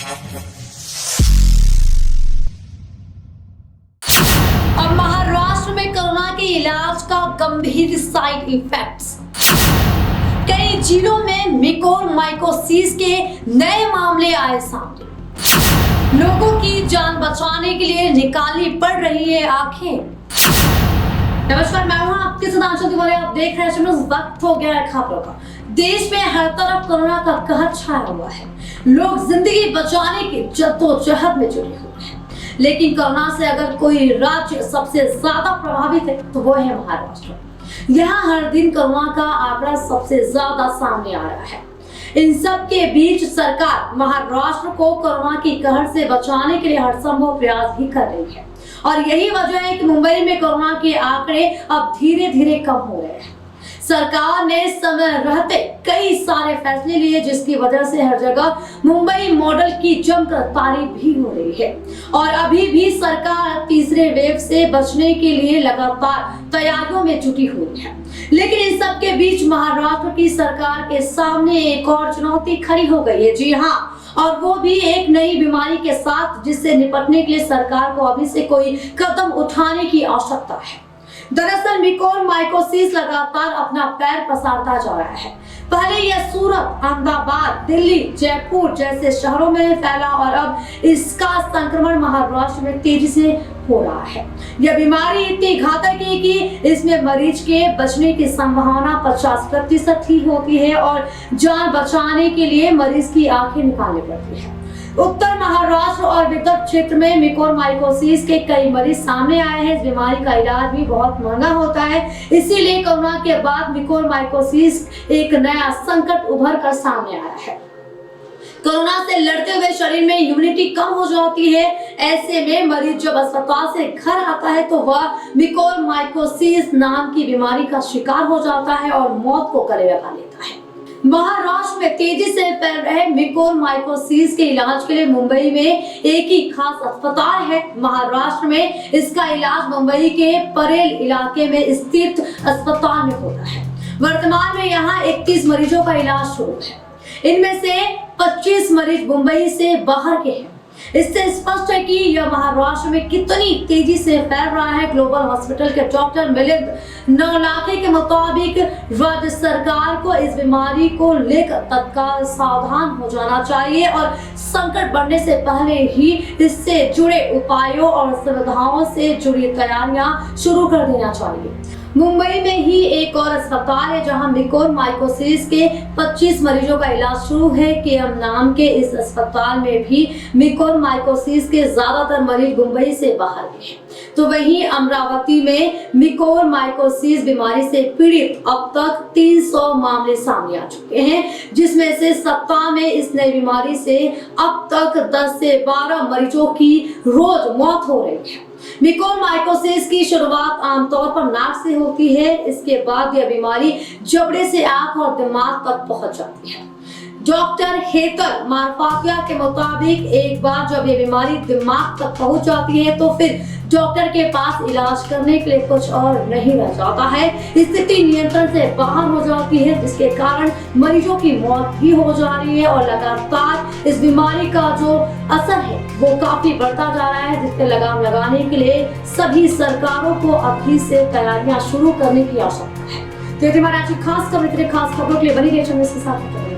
अब महाराष्ट्र में कोरोना के इलाज का गंभीर साइड इफेक्ट्स। कई जिलों में म्यूकोरमाइकोसिस के नए मामले आए सामने। लोगों की जान बचाने के लिए निकालनी पड़ रही है आंखें। नमस्कार, मैं हूं आपके साथ आंचल तिवारी। आप देख रहे हैं वक्त हो गया है खबरों का। देश में हर तरफ कोरोना का कहर छाया हुआ है। लोग जिंदगी बचाने की जद्दोजहद में जुटे हुए हैं। लेकिन कोरोना से अगर कोई राज्य सबसे ज्यादा प्रभावित है तो वो है महाराष्ट्र। यहाँ हर दिन कोरोना का आंकड़ा सबसे ज्यादा सामने आ रहा है। इन सब के बीच सरकार महाराष्ट्र को कोरोना की कहर से बचाने के लिए हर संभव प्रयास भी कर रही है और यही वजह है कि मुंबई में कोरोना के आंकड़े अब धीरे धीरे कम हो रहे हैं। सरकार ने समय रहते कई सारे फैसले लिए जिसकी वजह से हर जगह मुंबई मॉडल की जमकर तारीफ भी हो रही है और अभी भी सरकार तीसरे वेव से बचने के लिए लगातार तैयारियों में जुटी हुई है। लेकिन इन सब के बीच महाराष्ट्र की सरकार के सामने एक और चुनौती खड़ी हो गई है। जी हाँ, और वो भी एक नई बीमारी के साथ जिससे निपटने के लिए सरकार को अभी से कोई कदम उठाने की आवश्यकता है। दरअसल म्यूकोरमाइकोसिस लगातार अपना पैर पसारता जा रहा है। पहले यह सूरत, अहमदाबाद, दिल्ली, जयपुर जैसे शहरों में फैला और अब इसका संक्रमण महाराष्ट्र में तेजी से हो रहा है। यह बीमारी इतनी घातक है कि इसमें मरीज के बचने की संभावना 50% ही होती है और जान बचाने के लिए मरीज की आंखें निकालनी पड़ती है। उत्तर महाराष्ट्र और विदर्भ क्षेत्र में म्यूकोरमाइकोसिस के कई मरीज सामने आए हैं। इस बीमारी का इलाज भी बहुत महंगा होता है, इसीलिए कोरोना के बाद म्यूकोरमाइकोसिस एक नया संकट उभर कर सामने आया है। कोरोना से लड़ते हुए शरीर में इम्यूनिटी कम हो जाती है। ऐसे में मरीज जब अस्पताल से घर आता है तो वह म्यूकोरमाइकोसिस नाम की बीमारी का शिकार हो जाता है और मौत को गले लगा लेता है। महाराष्ट्र में तेजी से फैल रहे म्यूकोरमाइकोसिस के इलाज के लिए मुंबई में एक ही खास अस्पताल है। महाराष्ट्र में इसका इलाज मुंबई के परेल इलाके में स्थित अस्पताल में होता है। वर्तमान में यहाँ 31 मरीजों का इलाज शुरू है। इनमें से 25 मरीज मुंबई से बाहर के हैं। इससे स्पष्ट है कि यह महाराष्ट्र में कितनी तेजी से फैल रहा है। ग्लोबल हॉस्पिटल के डॉक्टर मिलिंद नवलाखे के मुताबिक राज्य सरकार को इस बीमारी को लेकर तत्काल सावधान हो जाना चाहिए और संकट बढ़ने से पहले ही इससे जुड़े उपायों और सुविधाओं से जुड़ी तैयारियां शुरू कर देना चाहिए। मुंबई में ही एक और अस्पताल है जहां म्यूकोरमाइकोसिस के 25 मरीजों का इलाज शुरू है। केएम नाम के इस अस्पताल में भी म्यूकोरमाइकोसिस के ज्यादातर मरीज मुंबई से बाहर के हैं। तो वहीं अमरावती में म्यूकोरमाइकोसिस बीमारी से पीड़ित अब तक 300 मामले सामने आ चुके हैं, जिसमें से सप्ताह में इस नई बीमारी से अब तक 10 से 12 मरीजों की रोज मौत हो रही है। म्यूकोरमाइकोसिस की शुरुआत आमतौर पर नाक से होती है। इसके बाद यह बीमारी जबड़े से आंख और दिमाग तक पहुंच जाती है। डॉक्टर हेतल मारफातिया के मुताबिक एक बार जब ये बीमारी दिमाग तक पहुंच जाती है तो फिर डॉक्टर के पास इलाज करने के लिए कुछ और नहीं रह जाता है। स्थिति नियंत्रण से बाहर हो जाती है, जिसके कारण मरीजों की मौत भी हो जा रही है और लगातार इस बीमारी का जो असर है वो काफी बढ़ता जा रहा है, जिसके लगाम लगाने के लिए सभी सरकारों को अभी से तैयारियां शुरू करने की आवश्यकता है। तो हमारी आज की खास खबरों के लिए बनी रहिए इसके साथ।